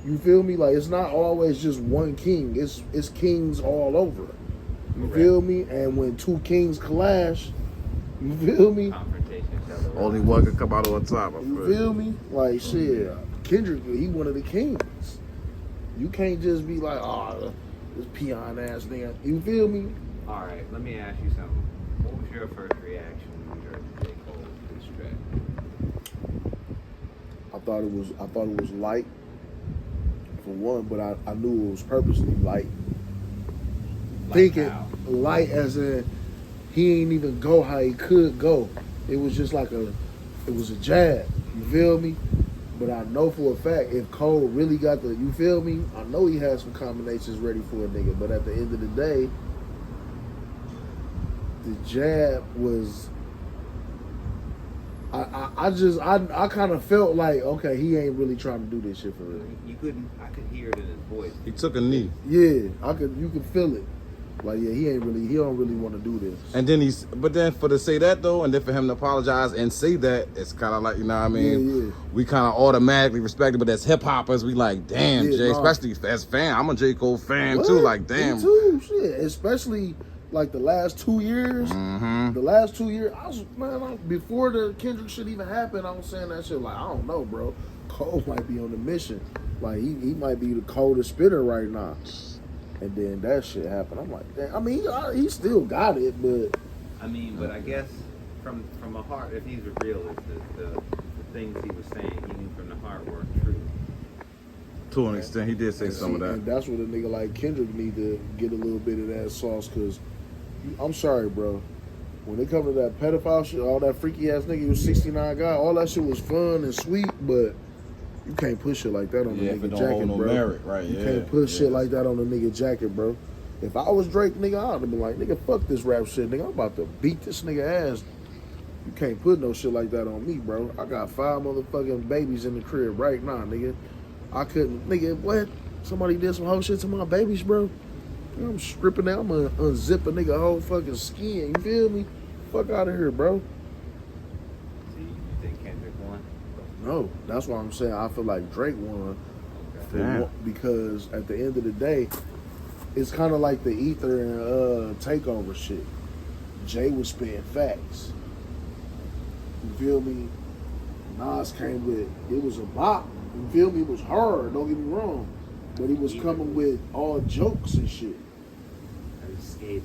You feel me? Like it's not always just one king. It's kings all over. You feel me? And when two kings clash, you feel me? Only one can come out on top. You feel me? Like shit, Kendrick, he one of the kings. You can't just be like, oh, this peon ass nigga. You feel me? All right, let me ask you something. What was your first reaction when you heard J. Cole this track? I thought it was light for one, but I knew it was purposely light. Thinking light as in he ain't even go how he could go. It was just like it was a jab. You feel me? But I know for a fact if Cole really got the, you feel me? I know he had some combinations ready for a nigga, but at the end of the day, the jab was. I kind of felt like, okay, he ain't really trying to do this shit for real. I could hear it in his voice. He took a knee. Yeah, you could feel it. Like, yeah, he don't really want to do this. And then but then for to say that though, and then for him to apologize and say that, it's kind of like, you know what I mean? Yeah. We kind of automatically respect it, but as hip hoppers, we like, damn, Jay, especially as fan. I'm a J. Cole fan too, like, damn. Me too, shit. Especially like the last 2 years. Mm-hmm. The last 2 years, before the Kendrick shit even happened, I was saying that shit like, I don't know, bro. Cole might be on the mission. Like, he might be the coldest spitter right now. And then that shit happened. I'm like, damn. I mean, he still got it, but. I mean, but I guess from a heart, if he's a realist, the things he was saying, he knew from the heart weren't true. To an extent, he did say some of that. And that's what a nigga like Kendrick need to get a little bit of that sauce, because I'm sorry, bro. When it comes to that pedophile shit, all that freaky ass nigga was 69 guy, all that shit was fun and sweet, but you can't put shit like that on a nigga jacket, bro. Merit, right? You can't put shit like that on a nigga jacket, bro. If I was Drake, nigga, I'd have been like, nigga, fuck this rap shit, nigga. I'm about to beat this nigga ass. You can't put no shit like that on me, bro. I got 5 motherfucking babies in the crib right now, nigga. I couldn't, nigga, what? Somebody did some whole shit to my babies, bro. I'm stripping out. I'm gonna unzip a nigga whole fucking skin. You feel me? Fuck out of here, bro. See, you think Kendrick won? No, that's why I'm saying I feel like Drake won. Because at the end of the day, it's kind of like the Ether and Takeover shit. Jay was spitting facts. You feel me? Nas came with, it was a bop. You feel me? It was hard, don't get me wrong. But he was coming with all jokes and shit. I was scathing.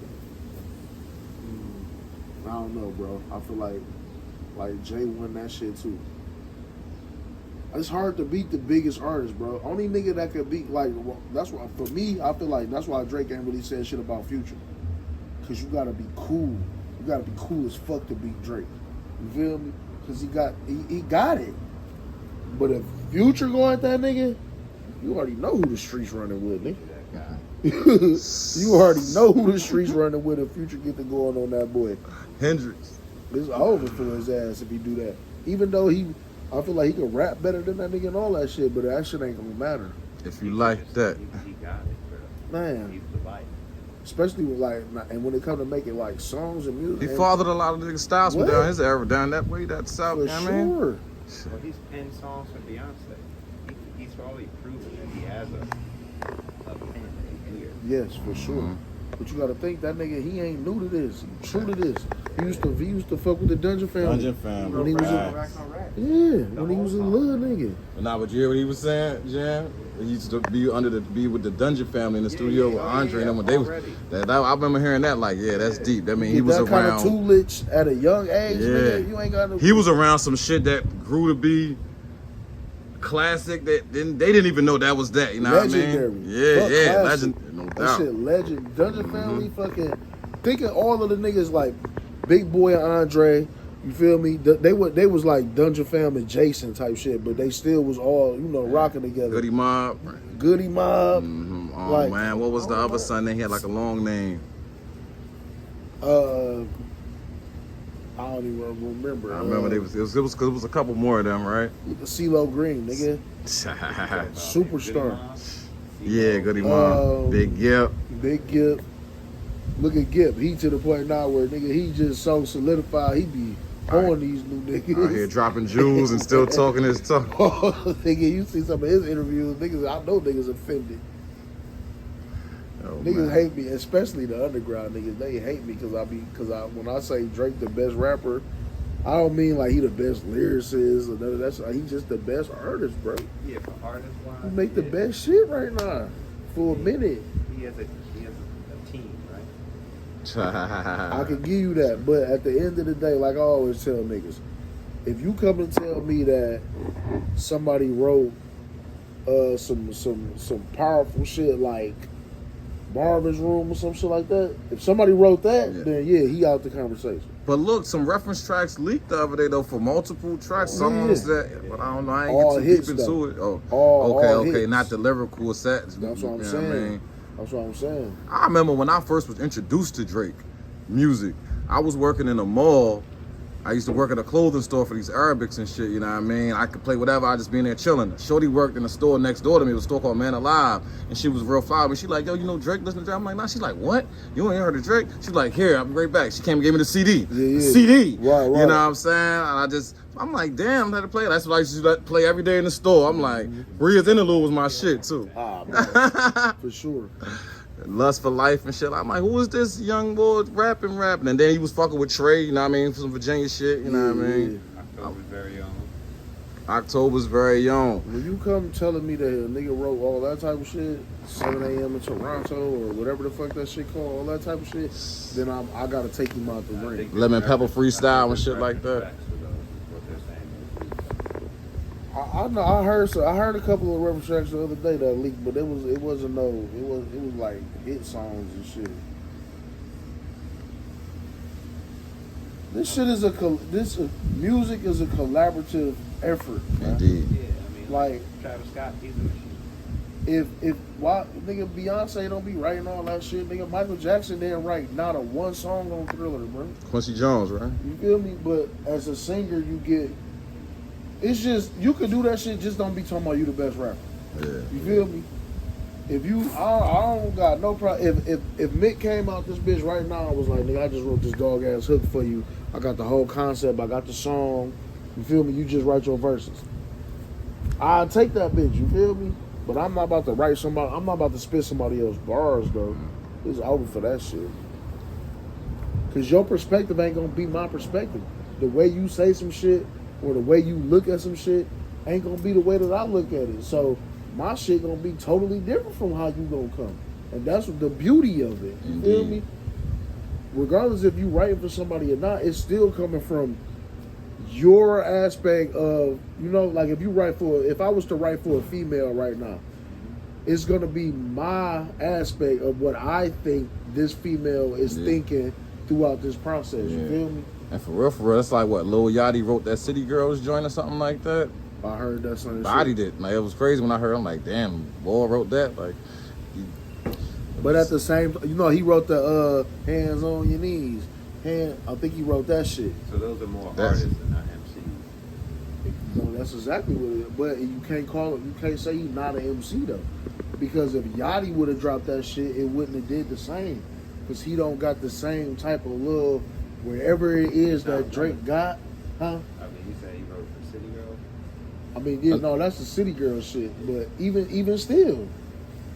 I don't know, bro. I feel like Jay won that shit too. It's hard to beat the biggest artist, bro. Only nigga that could beat, like, that's why, for me, I feel like that's why Drake ain't really said shit about Future. Because you gotta be cool. You gotta be cool as fuck to beat Drake. You feel me? Because he got it. But if Future go at that nigga, you already know who the streets running with, nigga. You already know who the streets running with if Future get to going on that boy. Hendrix. It's over for his ass if he do that. Even though I feel like he can rap better than that nigga and all that shit, but that shit ain't gonna matter. If you like that. He got it, bro. Man. He's the life. Especially with like, and when it comes to making like songs and music. He fathered a lot of niggas' styles from down his era, down that way, that south, for you know what I sure. mean? Well, he's penned songs for Beyonce. He's probably proven that he has a pen here. Yes, for sure. Mm-hmm. But you gotta think that nigga, he ain't new to this, true to this. He used to fuck with the Dungeon Family. Dungeon Family. When he was when he was a little nigga. But now, but you hear what he was saying, Jam? He used to be with the Dungeon Family in the studio with Andre and them. When they was, I remember hearing that, like, yeah, that's deep. That mean he was that around. Kind of tutelage at a young age, nigga, you ain't got no. He was around some shit that grew to be classic. That they didn't even know that was that. You know legendary. what I mean? Yeah, classic. legend. No doubt. That shit legend. Dungeon Family, fucking thinking all of the niggas like Big Boy and Andre. You feel me? They was like Dungeon Family Jason type shit, but they still was all, you know, rocking together. Goody Mob. Goody Mob. Mm-hmm. Oh like, man, what was the other son? They had like a long name. I don't even remember. I remember it was a couple more of them, right? CeeLo Green, nigga. Superstar. Yeah, Goody Mob. Big Gip. Big Gip. Look at Gip. He to the point now where nigga he just so solidified. He be on these new niggas. Out here dropping jewels and still talking his talk. Nigga, you see some of his interviews, niggas, I know niggas offended. Oh, Niggas man. hate me, especially the underground niggas. They hate me because when I say Drake the best rapper, I don't mean like he the best lyricist or none of that shit. He's just the best artist, bro. Yeah, for artist wise, He make the best shit right now for a minute. He has a team, right? I can give you that, but at the end of the day, like I always tell niggas, if you come and tell me that somebody wrote some powerful shit like Marvin's Room or some shit like that, if somebody wrote that, then yeah, he out the conversation. But look, some reference tracks leaked the other day though for multiple tracks. Songs that, but I don't know. I ain't All get too hits, deep into though. it. Oh, All okay, hits. not the lyrical sets. That's what I'm You know saying. I mean? That's what I'm saying. I remember when I first was introduced to Drake music. I was working in a mall. I used to work at a clothing store for these Arabics and shit, you know what I mean? I could play whatever, I just be in there chilling. Shorty worked in a store next door to me, it was a store called Man Alive, and she was real fly. But she like, yo, you know Drake, listen to Drake? I'm like, nah. She's like, what? You ain't heard of Drake? She's like, here, I'll be right back. She came and gave me the CD. Yeah. CD. Right. You know what I'm saying? And I'm like, damn, I had to play. That's what I used to play every day in the store. I'm like, Ria's Interlude was my shit too. Ah, man. For sure. Lust for Life and shit. I'm like, who is this young boy rapping? And then he was fucking with Trey, you know what I mean, for some Virginia shit, you know what I mean? October's very own. October's very young. When you come telling me that a nigga wrote all that type of shit, 7 a.m. in Toronto or whatever the fuck that shit called, all that type of shit, then I gotta take him out the ring. Lemon Pepper Freestyle and shit like that. I know I heard a couple of reference tracks the other day that leaked, but it was like hit songs and shit. Music is a collaborative effort, man. Indeed. Yeah, I mean, Like Travis Scott, he's a machine. if why nigga Beyonce don't be writing all that shit, nigga Michael Jackson didn't write not a one song on Thriller, bro. Quincy Jones, right? You feel me? But as a singer, you get. It's just you can do that shit. Just don't be talking about you the best rapper. Yeah. You feel me? If you, I don't got no problem. If Mick came out this bitch right now, I was like, nigga, I just wrote this dog ass hook for you. I got the whole concept. I got the song. You feel me? You just write your verses. I'll take that bitch. You feel me? But I'm not about to write somebody. I'm not about to spit somebody else's bars though. It's over for that shit. Cause your perspective ain't gonna be my perspective. The way you say some shit or the way you look at some shit ain't gonna be the way that I look at it. So my shit gonna be totally different from how you gonna come. And that's the beauty of it. You feel me? Regardless if you writing for somebody or not, it's still coming from your aspect of, you know, like if I was to write for a female right now, it's gonna be my aspect of what I think this female is thinking throughout this process. You feel me? And for real, it's like what Lil Yachty wrote that City Girls joint or something like that. I heard that same Bodied shit. it. Like, it was crazy when I heard. I'm like, damn, boy wrote that. Like, But at the same, you know, he wrote the hands on your knees. I think he wrote that shit. So those are more artists and not MCs. No, that's exactly what it is. But you can't say he's not an MC though, because if Yachty would have dropped that shit, it wouldn't have did the same. Because he don't got the same type of love wherever it is that Drake got, huh? I mean, you said he wrote for City Girls. I mean, yeah, no, that's the City Girl shit. But even still,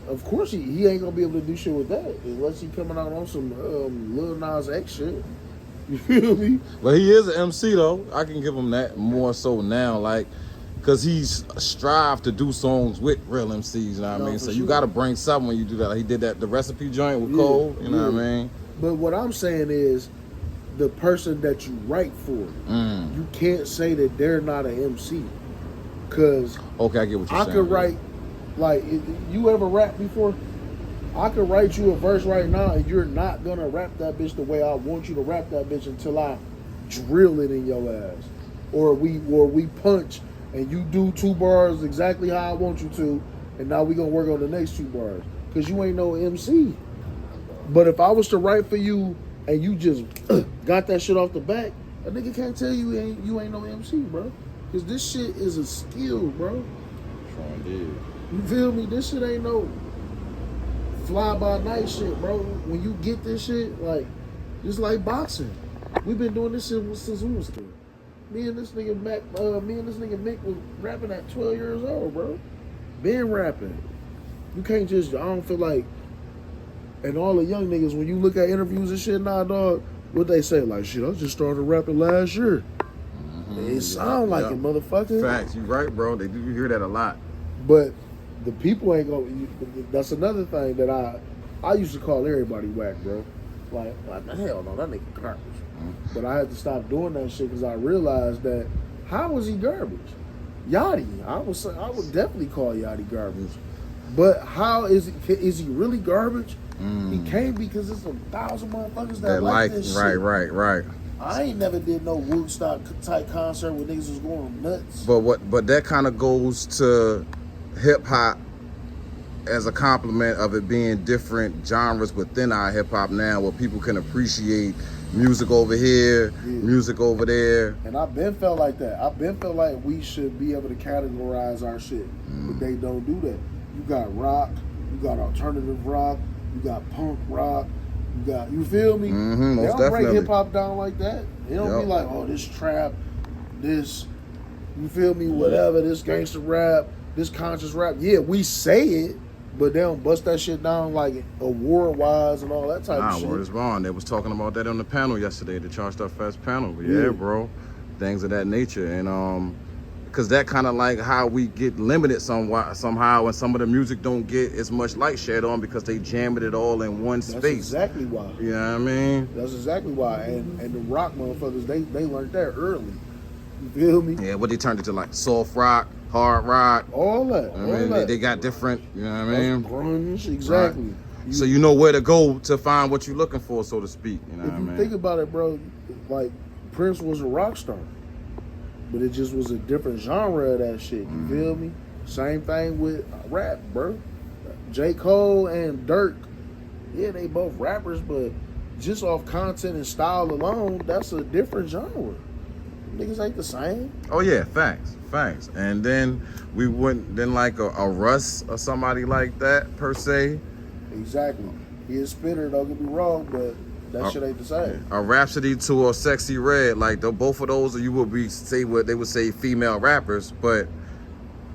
of course he ain't gonna be able to do shit with that unless he coming out on some Lil Nas X shit. You feel me? But he is an MC though. I can give him that more so now, like, cause he's strived to do songs with real MCs. You know what I mean? So you gotta bring something when you do that. Like he did that the recipe joint with Cole. You know what I mean? But what I'm saying is, the person that you write for, you can't say that they're not an MC. Cause okay, I get what you're saying. I could write, like, you ever rap before? I could write you a verse right now and you're not gonna rap that bitch the way I want you to rap that bitch until I drill it in your ass. Or we punch and you do 2 bars exactly how I want you to, and now we gonna work on the next 2 bars. Cause you ain't no MC. But if I was to write for you and you just got that shit off the back, a nigga can't tell you ain't no MC, bro. Cause this shit is a skill, bro. Indeed. You feel me? This shit ain't no fly by night shit, bro. When you get this shit, like, just like boxing. We've been doing this shit since we was kids. Me and this nigga Mick was rapping at 12 years old, bro. Been rapping. You can't just. I don't feel like. And all the young niggas, when you look at interviews and shit, nah, dog. What they say, like, shit, I just started rapping last year. It sound like it, motherfucker. Facts, you right, bro. They do hear that a lot. But the people ain't gonna. That's another thing that I used to call everybody whack, bro. Like hell no, that nigga garbage. But I had to stop doing that shit because I realized that how is he garbage? Yachty, I would definitely call Yachty garbage. But how is he really garbage? He can't because there's 1,000 motherfuckers that like this shit. Right. I ain't never did no Woodstock type concert where niggas was going nuts. But that kind of goes to hip hop as a compliment of it being different genres within our hip hop now, where people can appreciate music over here, music over there. And I've been felt like that. I've been felt like we should be able to categorize our shit, but they don't do that. You got rock, you got alternative rock, you got punk rock. You feel me? They don't break hip hop down like that. They don't be like, oh, this trap, this, you feel me, whatever, this gangster rap, this conscious rap. Yeah, we say it, but they don't bust that shit down like award-wise and all that type of shit. Word is wrong. They was talking about that on the panel yesterday, the Charged Up Fest panel. But yeah, bro, things of that nature. And because that kind of like how we get limited somehow, and some of the music don't get as much light shed on because they jamming it all in one space. That's exactly why. You know what I mean? That's exactly why. And the rock motherfuckers, they learned that early. You feel me? Yeah, what they turned it to, like soft rock, hard rock. All that. I mean, they got different, you know what I mean? Grunge, exactly. Right. So you know where to go to find what you're looking for, so to speak. You know what I mean? If you think about it, bro, like Prince was a rock star. But it just was a different genre of that shit. You feel me? Same thing with rap, bro. J. Cole and Dirk, yeah, they both rappers, but just off content and style alone, that's a different genre. Niggas ain't the same. Oh yeah, facts. And then we wouldn't like a Russ or somebody like that per se. Exactly. He is spitter, don't get me wrong, but that shit ain't the same. A Rhapsody to a Sexy Red, like both of those, you would say what they would say female rappers, but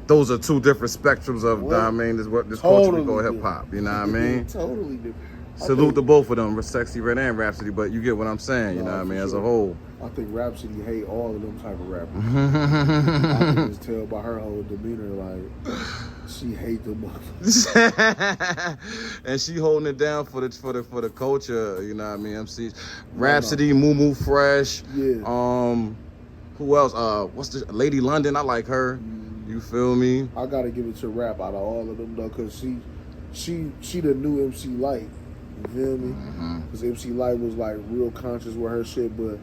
those are two different spectrums of. I mean, this culture we call hip hop. You know what I mean? Totally different. Salute to both of them, Sexy Red and Rhapsody, but you get what I'm saying. You know what I mean? As a whole. I think Rhapsody hate all of them type of rappers. I can just tell by her whole demeanor, like she hate them motherfuckers. And she holding it down for the culture. You know what I mean? MCs, Rhapsody, Moo Fresh. Yeah. Who else? What's the Lady London? I like her. You feel me? I gotta give it to Rap out of all of them though, cause she the new MC Light. You feel me? Because MC Light was like real conscious with her shit, but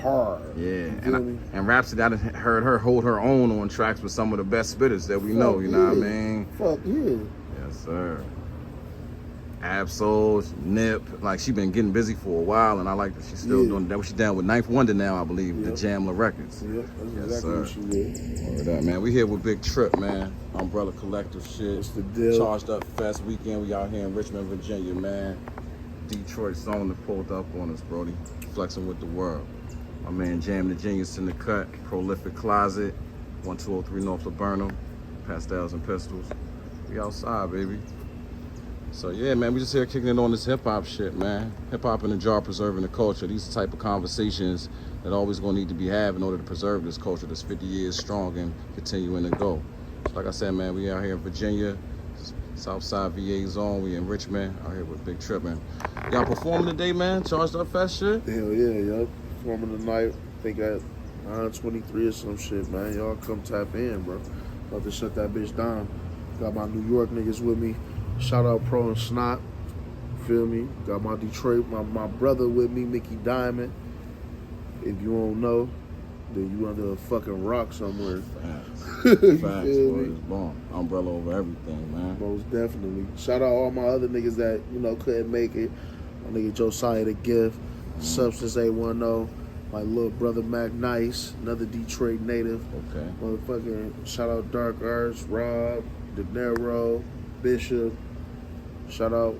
hard. Yeah, and Rhapsody, I done heard her hold her own on tracks with some of the best spitters that we know. You know what I mean? Fuck yeah. Yes, sir. Absol, Nip, like she been getting busy for a while, and I like that she's still doing that. She's down with Ninth Wonder now, I believe, the Jamla Records. Yep, that's exactly what she did. Word up, man. We here with Big Trip, man. Umbrella Collective shit. What's the deal? Charged Up Fest weekend. We out here in Richmond, Virginia, man. Detroit zone that pulled up on us, Brody. Flexing with the world. My man Jam the Genius in the cut. Prolific Closet. 1203 North Laburnum. Pastels and Pistols. We outside, baby. So yeah, man, we just here kicking it on this hip hop shit, man. Hip hop in the jar, preserving the culture. These are the type of conversations that always gonna need to be had in order to preserve this culture that's 50 years strong and continuing to go. So like I said, man, we out here in Virginia, Southside VA zone. We in Richmond, out here with Big Trip, man. Y'all performing today, man? Charged Up Fest shit? Hell yeah, yup. Performing tonight. I think at 9:23 or some shit, man. Y'all come tap in, bro. About to shut that bitch down. Got my New York niggas with me. Shout out Pro and Snot. Feel me? Got my Detroit, my brother with me, Mickey Diamond. If you don't know, then you under a fucking rock somewhere. Facts. Facts, boy, it's bomb. Umbrella over everything, man. Most definitely. Shout out all my other niggas that, couldn't make it. My nigga Josiah the Gift, Substance A10, my little brother Mac Nice, another Detroit native. Okay. Motherfucking shout out Dark Arts, Rob, De Niro, Bishop. Shout out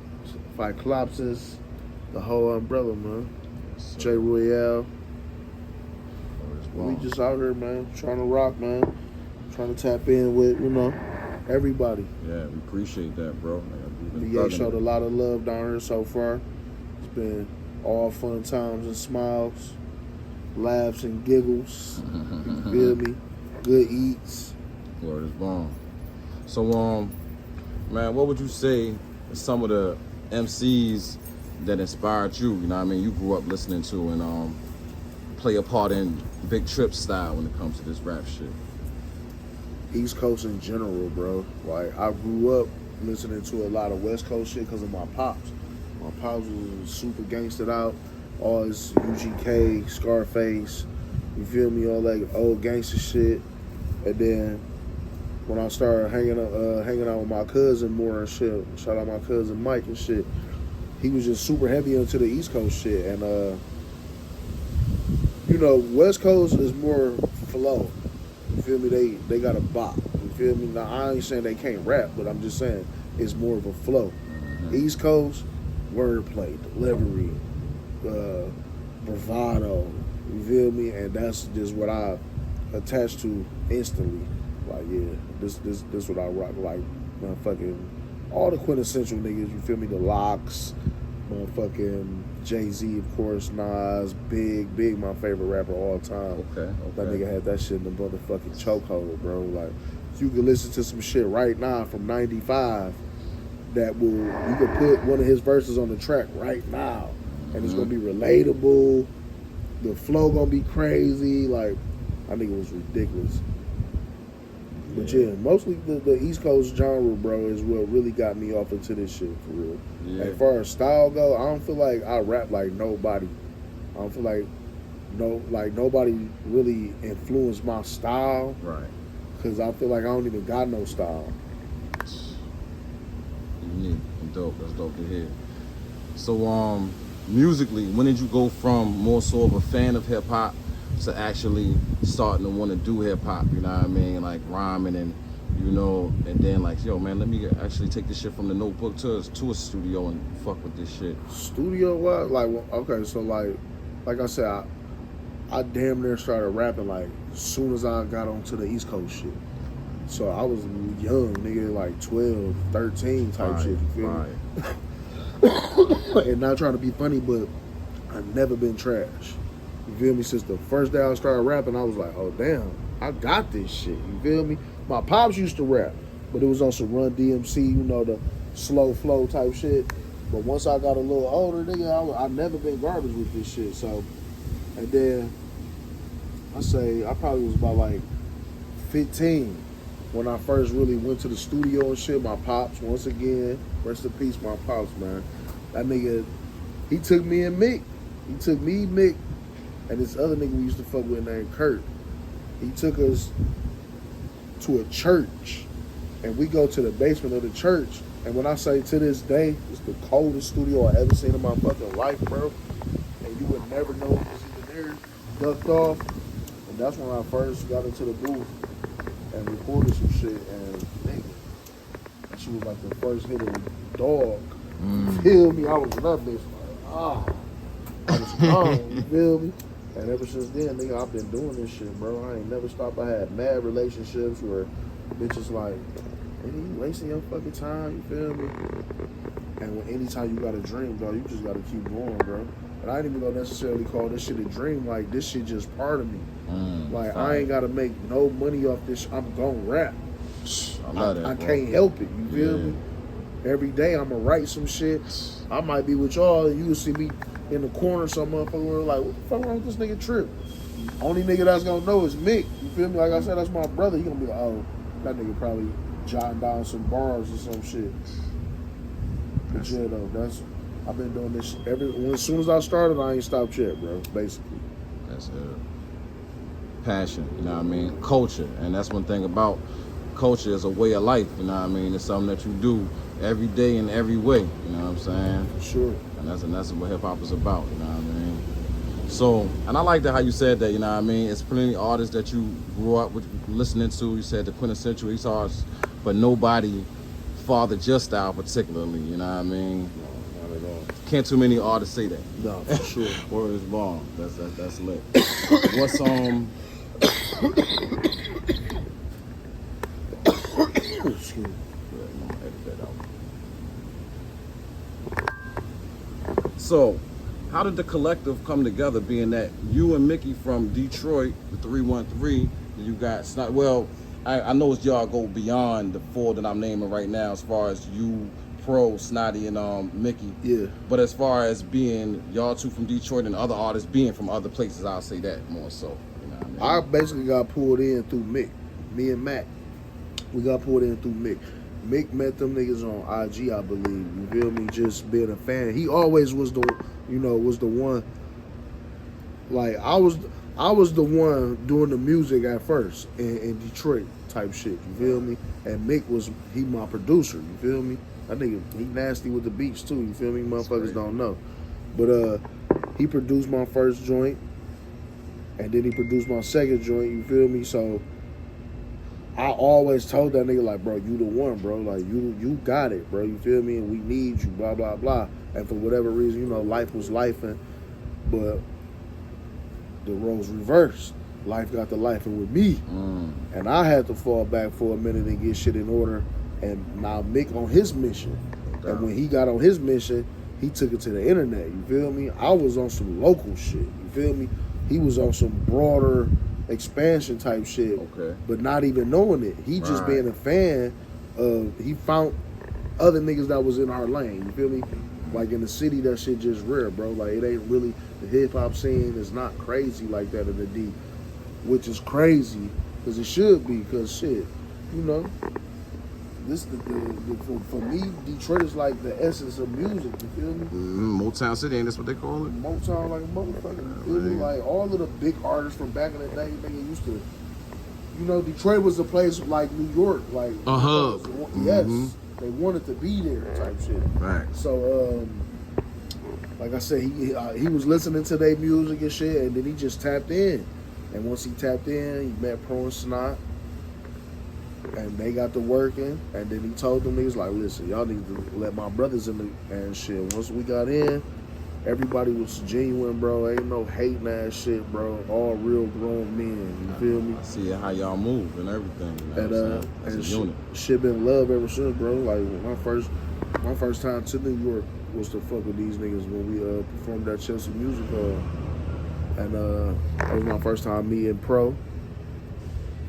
Phyclopsis, the whole umbrella, man. J. Royale. We just out here, man, trying to rock, man. Trying to tap in with, everybody. Yeah, we appreciate that, bro. VA showed a lot of love down here so far. It's been all fun times and smiles, laughs and giggles. You feel me? Good eats. Word is bomb. So, man, what would you say are some of the MCs that inspired you? You know what I mean? You grew up listening to and play a part in Big Trip style when it comes to this rap shit. East Coast in general, bro. Like, I grew up listening to a lot of West Coast shit because of my pops. My pops was super gangstered out. All his UGK, Scarface, you feel me? All that old gangster shit. And then when I started hanging out with my cousin more and shit, shout out my cousin Mike and shit, he was just super heavy into the East Coast shit. And, West Coast is more flow. You feel me? They got a bop. You feel me? Now, I ain't saying they can't rap, but I'm just saying it's more of a flow. East Coast, wordplay, delivery, bravado. You feel me? And that's just what I attach to instantly. Like, yeah, this what I rock. Like, motherfucking all the quintessential niggas. You feel me? The Locks, motherfucking Jay-Z, of course, Nas, Big, my favorite rapper of all time. Okay. That nigga had that shit in the motherfucking chokehold, bro. Like, you could listen to some shit right now from '95 you could put one of his verses on the track right now, and it's gonna be relatable. The flow gonna be crazy. Like, I think it was ridiculous. But yeah, mostly the East Coast genre, bro, is what really got me off into this shit for real. Yeah. As far as style go, I don't feel like I rap like nobody. I don't feel like nobody really influenced my style. Right. Cause I feel like I don't even got no style. Unique and dope. That's dope to hear. So, musically, when did you go from more so of a fan of hip hop to actually starting to want to do hip hop? You know what I mean? Like rhyming and and then like, yo, man, let me actually take this shit from the notebook to a studio and fuck with this shit. Studio what? Like, okay, so like I said, I damn near started rapping like as soon as I got onto the East Coast shit. So I was young, nigga, like 12, 13 type shit, you feel me? And not trying to be funny, but I've never been trash. You feel me? Since the first day I started rapping, I was like, oh damn, I got this shit. You feel me? My pops used to rap, but it was on some Run DMC, the slow flow type shit. But once I got a little older, nigga, I never been garbage with this shit. So, and then I probably was about like 15 when I first really went to the studio and shit. My pops, once again, rest in peace, my pops, man. That nigga, he took me and Mick. He took me, Mick, and this other nigga we used to fuck with named Kurt. He took us to a church, and we go to the basement of the church. And when I say to this day, it's the coldest studio I ever seen in my fucking life, bro. And you would never know it was even there, ducked off. And that's when I first got into the booth and recorded some shit. And nigga, that shit was like the first hit of Dog. You feel me? I was in that bitch like, I was gone, you feel me? And ever since then, nigga, I've been doing this shit, bro. I ain't never stopped. I had mad relationships where bitches like, hey, you wasting your fucking time, you feel me? And anytime you got a dream, dog, you just gotta keep going, bro. And I ain't even gonna necessarily call this shit a dream. Like, this shit just part of me. Like, I ain't gotta make no money off this. I'm gonna rap. I love that, I bro. can't help it, you feel me? Every day I'ma write some shit. I might be with y'all and you will see me in the corner, some motherfucker like, what the fuck wrong with this nigga Trip? Only nigga that's gonna know is Mick. You feel me? Like I said, that's my brother. He gonna be like, oh, that nigga probably jotting down some bars or some shit. But yeah, though, I've been doing this as soon as I started, I ain't stopped yet, bro. Basically. That's it. Passion, you know what I mean? Culture, and that's one thing about culture is a way of life, you know what I mean? It's something that you do every day in every way, you know what I'm saying? Sure. And that's what hip hop is about, you know what I mean? So, and I like that how you said that, you know what I mean? It's plenty of artists that you grew up with listening to. You said the quintessential East artists, but nobody fathered your style particularly, you know what I mean? No, at all. Can't too many artists say that. No, for sure. Word is bomb. That's lit. What's Excuse me. So, how did the collective come together? Being that you and Mickey from Detroit, the 313, you got well. I know y'all go beyond the four that I'm naming right now, as far as you, Pro, Snotty, and Mickey. Yeah. But as far as being y'all two from Detroit and other artists being from other places, I'll say that more so. You know what I mean? I basically got pulled in through Mick. Me and Matt, we got pulled in through Mick. Mick met them niggas on IG, I believe. You feel me? Just being a fan. He always was the, was the one. Like I was the one doing the music at first in Detroit type shit. You feel me? And Mick he my producer. You feel me? That nigga, he nasty with the beats too. You feel me? Motherfuckers don't know, but he produced my first joint, and then he produced my second joint. You feel me? So I always told that nigga, like, bro, you the one, bro. Like, you got it, bro. You feel me? And we need you, blah, blah, blah. And for whatever reason, life was lifing, but the roles reversed. Life got to lifing with me. And I had to fall back for a minute and get shit in order. And now Mick on his mission. And when he got on his mission, he took it to the internet. You feel me? I was on some local shit. You feel me? He was on some broader expansion type shit, but not even knowing it. He just being a fan of, he found other niggas that was in our lane. You feel me? Like in the city, that shit just rare, bro. Like it ain't really, the hip hop scene is not crazy like that in the D, which is crazy because it should be. Because shit, this for me, Detroit is like the essence of music. You feel me? Motown City, ain't that's what they call it? Motown like a motherfucker. You feel me? Like all of the big artists from back in the day, nigga used to. Detroit was a place like New York, like a hub. Yes, they wanted to be there, type shit. Right. So, like I said, he was listening to their music and shit, and then he just tapped in. And once he tapped in, he met Pro and Snot. And they got to working, and then he told them, niggas like, listen, y'all need to let my brothers in and shit. Once we got in, everybody was genuine, bro. Ain't no hating ass shit, bro. All real grown men. You feel me? I see how y'all move and everything. And shit been love ever since, bro. Like my first time to New York was to fuck with these niggas when we performed at Chelsea Music Hall, and that was my first time meeting Pro.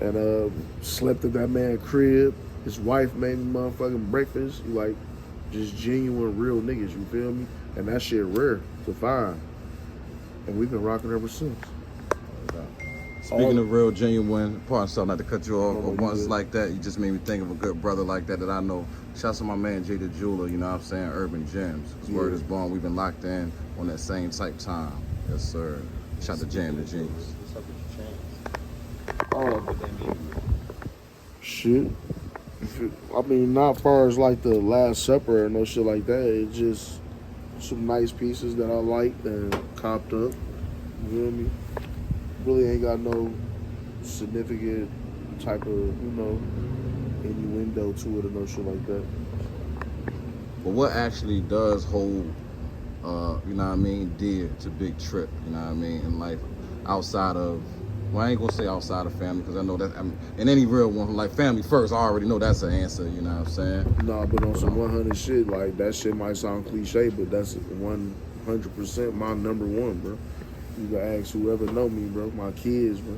And slept at that man's crib. His wife made me motherfucking breakfast. You like, just genuine, real niggas, you feel me? And that shit rare to find. And we've been rocking ever since. Speaking of real, genuine, pardon, so not to cut you off, but once like that, you just made me think of a good brother like that I know. Shouts to my man, Jay the Jeweler, you know what I'm saying? Urban Gems. His word is born. We've been locked in on that same type time. Yes, sir. Shout to Jam the Genius. Shit. I mean, not far as like the Last Supper or no shit like that. It's just some nice pieces that I liked and copped up. You feel me? Really ain't got no significant type of, innuendo to it or no shit like that. But what actually does hold, dear to Big Trip, in life, outside of, well, I ain't gonna say outside of family, because I know that, and any real one, like family first, I already know that's the answer, you know what I'm saying? Nah, but on some 100 shit, like, that shit might sound cliche, but that's 100% my number one, bro. You can ask whoever know me, bro. My kids, bro.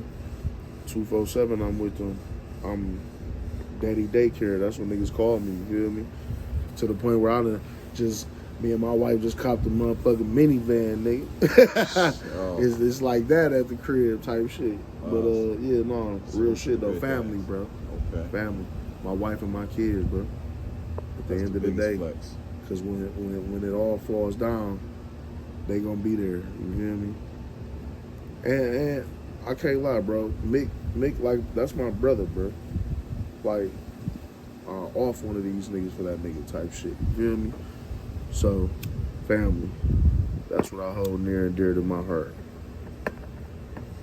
247, I'm with them. I'm daddy daycare. That's what niggas call me, you feel me? To the point where me and my wife just copped a motherfucking minivan, nigga. It's like that at the crib type shit. But real shit though. Family, bro. Okay. Family. My wife and my kids, bro. At the end of the day. Because when it all falls down, they gonna be there. You feel me? And I can't lie, bro. Mick, like, that's my brother, bro. Like, off one of these niggas for that nigga type shit. You feel me? So, family. That's what I hold near and dear to my heart.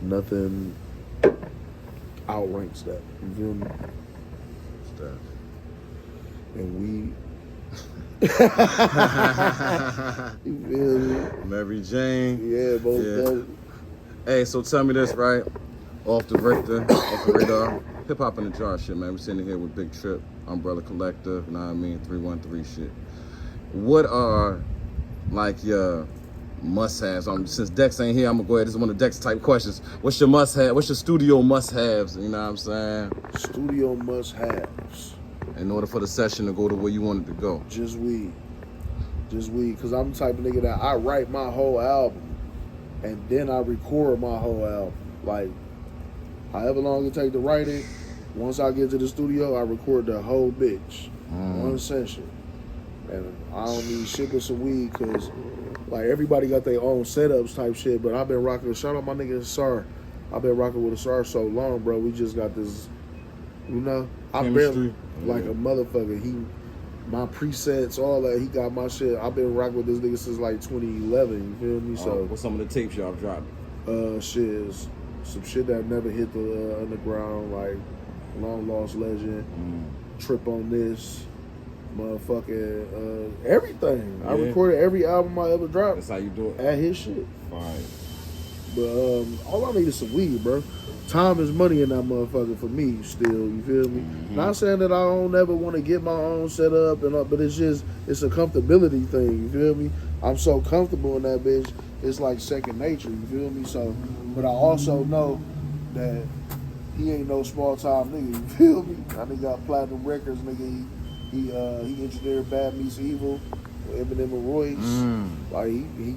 Nothing outranks that. You feel me? Stuff. And You feel me? Mary Jane. Yeah, both. Yeah. Hey, so tell me this, right? Off the radar. Hip hop in the jar shit, man. We're sitting here with Big Trip, Umbrella Collective, you know what I mean? 313 shit. What are like your must-haves? Since Dex ain't here, I'm gonna go ahead. This is one of Dex type questions. What's your must-have? What's your studio must-haves? You know what I'm saying? Studio must-haves. In order for the session to go the way you want it to go. Just weed. Cause I'm the type of nigga that I write my whole album and then I record my whole album. Like, however long it take to write it, once I get to the studio, I record the whole bitch. One session. And I don't need shit but some weed, cause like everybody got their own setups type shit, but I've been rocking, shout out my nigga Sar. I've been rocking with a Sar so long, bro. We just got this, you know, I've been like a motherfucker. My presets, all that, he got my shit. I've been rocking with this nigga since like 2011, you feel me? So what's some of the tapes y'all dropped? Shit, some shit that never hit the underground, like Long Lost Legend, Trip on This, motherfucking everything. Yeah. I recorded every album I ever dropped. That's how you do it. At his shit. Fine. But all I need is some weed, bro. Time is money in that motherfucker for me still, you feel me? Not saying that I don't ever want to get my own setup, but it's a comfortability thing, you feel me? I'm so comfortable in that bitch, it's like second nature, you feel me? So, but I also know that he ain't no small time nigga, you feel me? I nigga got platinum records, nigga. He engineered Bad Meets Evil with Eminem and Royce. Like he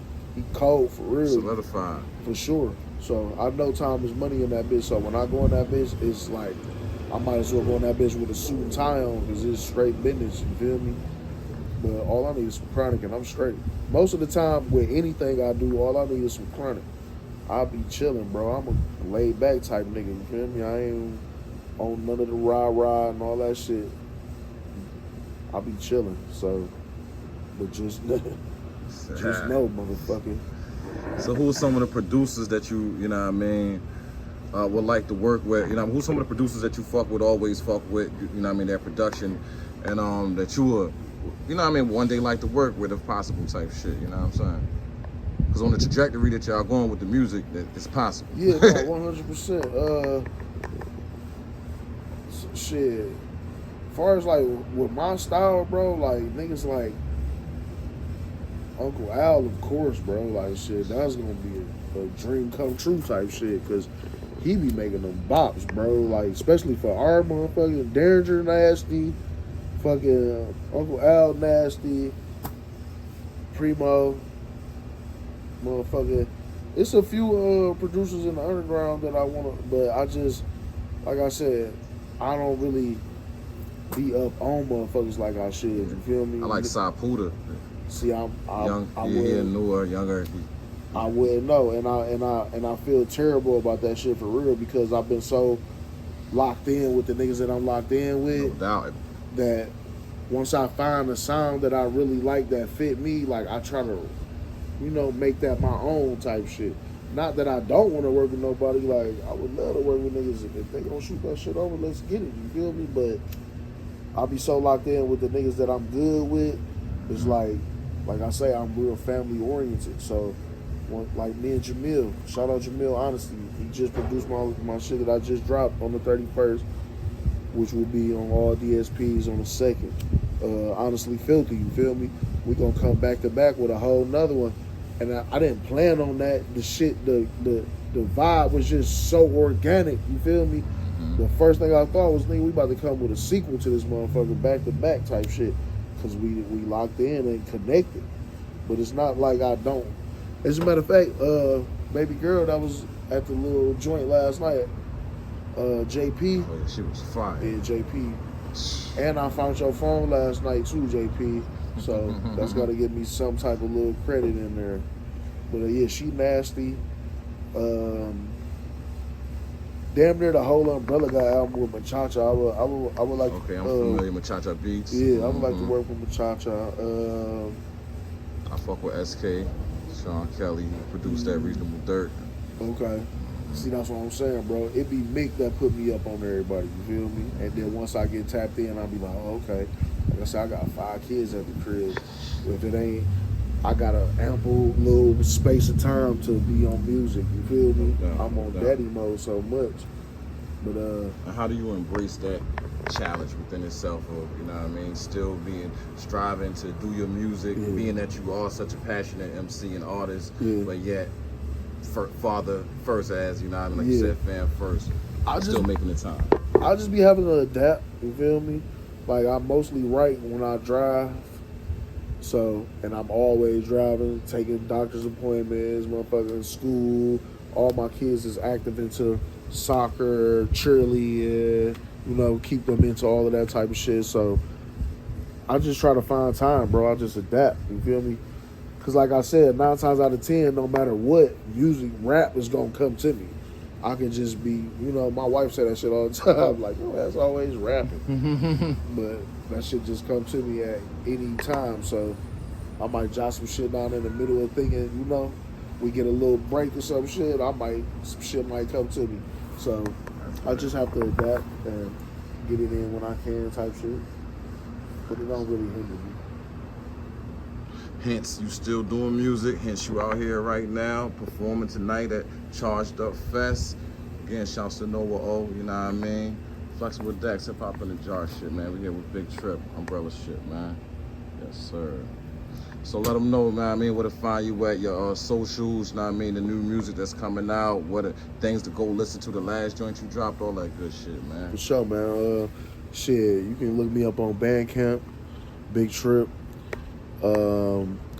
cold for real. Solidified. For sure. So I know time is money in that bitch. So when I go in that bitch, it's like I might as well go in that bitch with a suit and tie on because it's straight business. You feel me? But all I need is some chronic and I'm straight. Most of the time with anything I do, all I need is some chronic. I'll be chilling, bro. I'm a laid back type nigga. You feel me? I ain't on none of the rah and all that shit. I'll be chilling. So, but just know, motherfucker. So who's some of the producers that you know what I mean, would like to work with? You know, who's some of the producers that you fuck with, always fuck with, you know what I mean, their production, and that you would, you know what I mean, one day like to work with if possible type shit, you know what I'm saying? Because on the trajectory that y'all going with the music, that it's possible. Yeah, no, 100%. Shit. As far as like with my style, bro, like niggas like Uncle Al, of course, bro. Like shit, that's gonna be a dream come true type shit, cause he be making them bops, bro. Like especially for our motherfucking Derringer nasty, fucking Uncle Al nasty, Primo, motherfucker. It's a few producers in the underground that I wanna, but I just, like I said, I don't really be up on motherfuckers like I should. You feel me? I like Sapuda. See, I younger. I wouldn't know, and I feel terrible about that shit for real because I've been so locked in with the niggas that I'm locked in with. No doubt. That once I find a sound that I really like that fit me, like I try to, you know, make that my own type shit. Not that I don't want to work with nobody. Like I would love to work with niggas if they gonna shoot that shit over. Let's get it. You feel me? But I'll be so locked in with the niggas that I'm good with. It's like I say, I'm real family oriented. So, like me and Jamil, shout out Jamil, honestly, he just produced my shit that I just dropped on the 31st, which will be on all DSPs on the 2nd. Honestly Filthy, you feel me? We gonna come back to back with a whole nother one. And I didn't plan on that. The shit, the vibe was just so organic, you feel me? The first thing I thought was, nigga, we about to come with a sequel to this motherfucker, back to back type shit. Cause we locked in and connected. But it's not like I don't. As a matter of fact, baby girl that was at the little joint last night, JP. Oh, yeah, she was fire. Yeah, JP. And I found your phone last night too, JP. So that's gotta give me some type of little credit in there. But yeah, she nasty. Damn near the whole Umbrella got album with Machacha. I would like. Okay, I'm familiar with Machacha Beats. Yeah, I would like to work with Machacha. I fuck with SK, Sean Kelly, who produced that Reasonable Dirt. Okay. See, that's what I'm saying, bro. It be Mick that put me up on everybody, you feel me? And then once I get tapped in, I'll be like, oh, okay. Like I said, I got 5 kids at the crib. If it ain't, I got an ample little space of time to be on music. You feel me? I'm on daddy mode so much. But and how do you embrace that challenge within itself of, you know what I mean, still striving to do your music, being that you are such a passionate MC and artist, but yet father first, as you know what I mean, like you said, fan first, still making the time. I just be having to adapt, you feel me? Like I mostly write when I drive. So, and I'm always driving, taking doctor's appointments, motherfucking school. All my kids is active into soccer, cheerleading, you know, keep them into all of that type of shit. So, I just try to find time, bro. I just adapt, you feel me? Because like I said, 9 times out of 10, no matter what, music, rap is going to come to me. I can just be, you know, my wife said that shit all the time. Like, oh, that's always rapping. But that shit just come to me at any time. So I might jot some shit down in the middle of thinking, you know, we get a little break or some shit, some shit might come to me. So I just have to adapt and get it in when I can type shit. But it don't really hinder me. Hence, you still doing music. Hence, you out here right now performing tonight at Charged Up Fest. Again, shouts to Nova O, you know what I mean? Flexin with Dex, hip hop in the jar shit, man. We here with Big Trip, umbrella shit, man. Yes, sir. So let them know, man, I mean, where to find you at your socials, you know what I mean? The new music that's coming out, what are things to go listen to, the last joint you dropped, all that good shit, man. For sure, man. Shit, you can look me up on Bandcamp, Big Trip.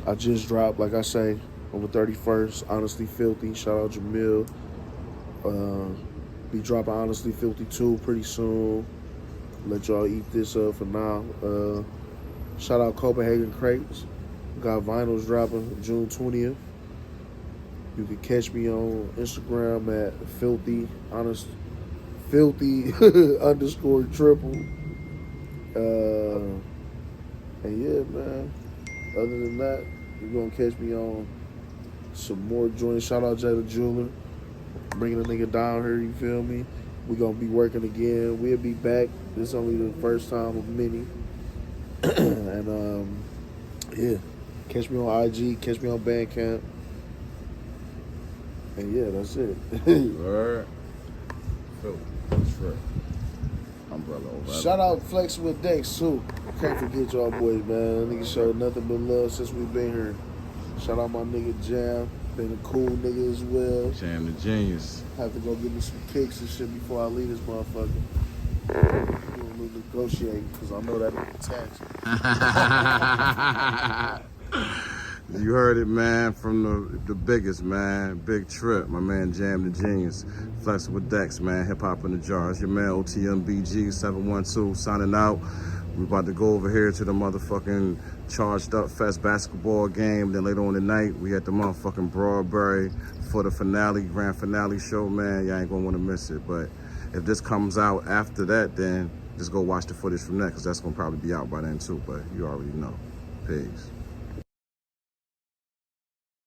I just dropped, like I say, on the 31st, Honestly Filthy. Shout out Jamil. Be dropping Honestly Filthy 2 pretty soon. Let y'all eat this up for now. Shout out Copenhagen Crates. Got vinyls dropping June 20th. You can catch me on Instagram at filthy underscore triple. And yeah, man. Other than that, you're gonna catch me on some more joints. Shout out Jay the Jeweler. Bringing a nigga down here, you feel me? We're gonna be working again. We'll be back. This is only the first time of many. And yeah. Catch me on IG, catch me on Bandcamp. And yeah, that's it. Word. Trip. Umbrella over. Shout out Flexin with Dex too. Can't forget y'all boys, man. Nigga showed nothing but love since we been here. Shout out my nigga Jam. Been a cool nigga as well. Jam the Genius. Have to go get me some kicks and shit before I leave this motherfucker. We'll negotiate, because I know that ain't tax. You heard it, man, from the biggest, man. Big Trip, my man Jam the Genius. Flexin with Dex, man. Hip hop in the jar. It's your man OTMBG 712 signing out. We about to go over here to the motherfucking Charged Up Fest basketball game. Then later on tonight, we at the motherfucking Broadberry for the finale, grand finale show, man. Y'all ain't gonna wanna miss it. But if this comes out after that, then just go watch the footage from that, because that's gonna probably be out by then too. But you already know. Peace.